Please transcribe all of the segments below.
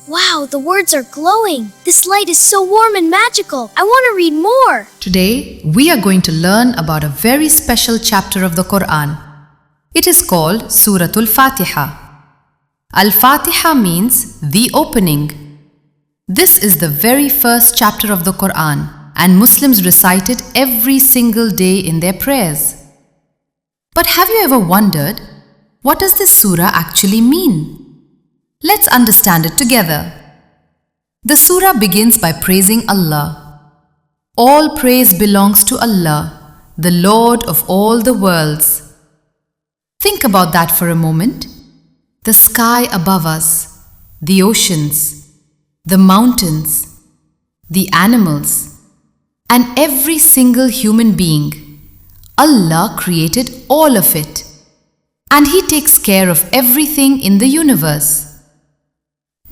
Wow, the words are glowing. This light is so warm and magical. I want to read more. Today, we are going to learn about a very special chapter of the Qur'an. It is called Surah Al-Fatiha. Al-Fatiha means the opening. This is the very first chapter of the Qur'an, and Muslims recite it every single day in their prayers. But have you ever wondered, what does this surah actually mean? Let's understand it together. The surah begins by praising Allah. All praise belongs to Allah, the Lord of all the worlds. Think about that for a moment. The sky above us, the oceans, the mountains, the animals, and every single human being. Allah created all of it, and He takes care of everything in the universe.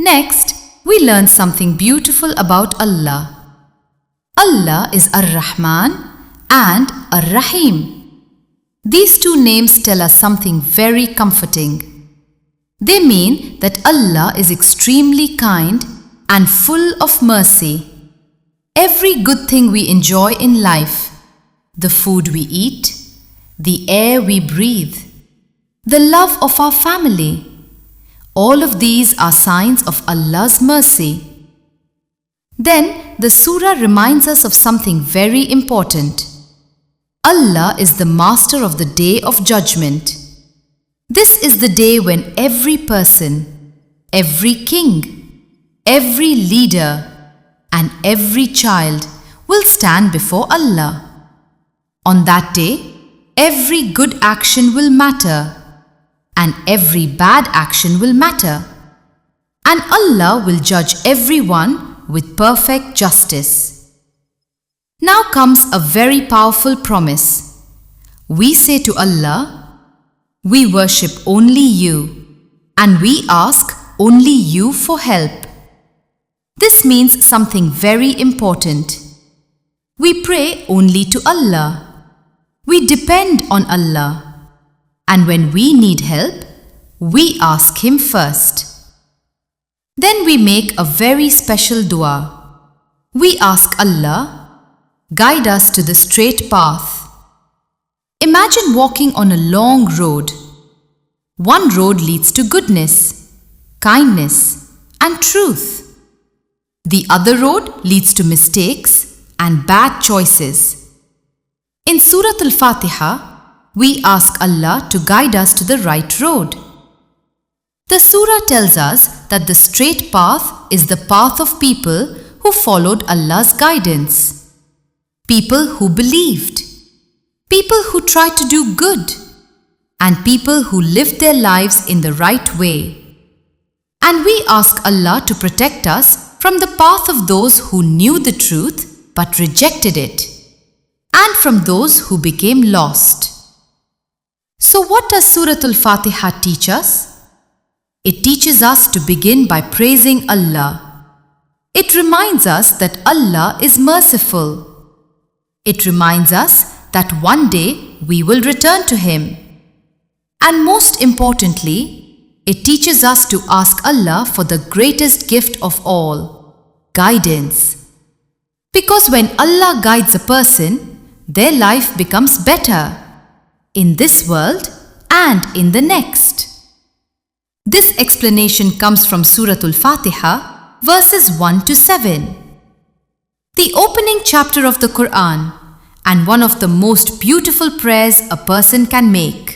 Next, we learn something beautiful about Allah. Allah is Ar-Rahman and Ar-Rahim. These two names tell us something very comforting. They mean that Allah is extremely kind and full of mercy. Every good thing we enjoy in life, the food we eat, the air we breathe, the love of our family, all of these are signs of Allah's mercy. Then the surah reminds us of something very important. Allah is the master of the day of judgment. This is the day when every person, every king, every leader, and every child will stand before Allah. On that day, every good action will matter, and every bad action will matter. And Allah will judge everyone with perfect justice. Now comes a very powerful promise. We say to Allah, we worship only You, and we ask only You for help. This means something very important. We pray only to Allah. We depend on Allah. And when we need help, we ask Him first. Then we make a very special dua. We ask Allah, guide us to the straight path. Imagine walking on a long road. One road leads to goodness, kindness, and truth. The other road leads to mistakes and bad choices. In Surah Al-Fatiha, we ask Allah to guide us to the right road. The surah tells us that the straight path is the path of people who followed Allah's guidance. People who believed. People who tried to do good. And people who lived their lives in the right way. And we ask Allah to protect us from the path of those who knew the truth but rejected it, and from those who became lost. So what does Surah Al-Fatiha teach us? It teaches us to begin by praising Allah. It reminds us that Allah is merciful. It reminds us that one day we will return to Him. And most importantly, it teaches us to ask Allah for the greatest gift of all, guidance. Because when Allah guides a person, their life becomes better, in this world and in the next. This explanation comes from Surah Al-Fatiha, verses 1 to 7. The opening chapter of the Qur'an, and one of the most beautiful prayers a person can make.